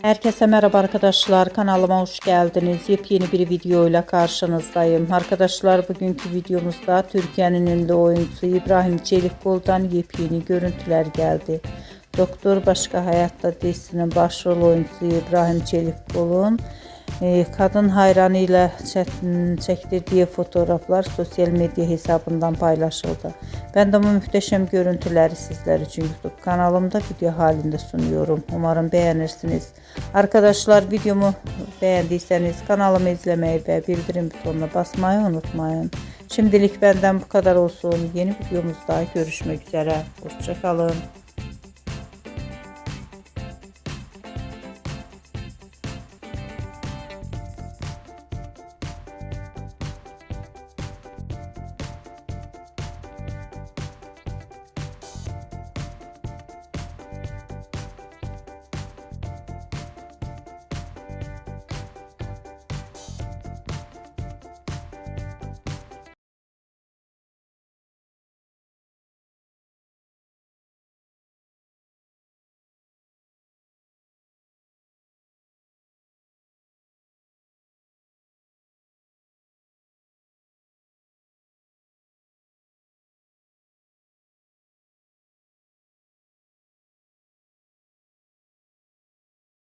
Herkese merhaba arkadaşlar, kanalıma hoş geldiniz. Yepyeni bir video ile karşınızdayım. Arkadaşlar, bugünkü videomuzda Türkiye'nin ünlü oyuncusu İbrahim Çelikkol'dan yepyeni görüntüler geldi. Doktor Başka Hayatta dizisinin başrol oyuncusu İbrahim Çelikkol'un kadın hayranıyla çektirdiği fotoğraflar sosyal medya hesabından paylaşıldı. Ben de bu muhteşem görüntüleri sizler için YouTube kanalımda video halinde sunuyorum. Umarım beğenirsiniz. Arkadaşlar, videomu beğendiyseniz kanalımı izlemeyi ve bildirim butonuna basmayı unutmayın. Şimdilik benden bu kadar olsun. Yeni videomuzda görüşmek üzere. Hoşça kalın.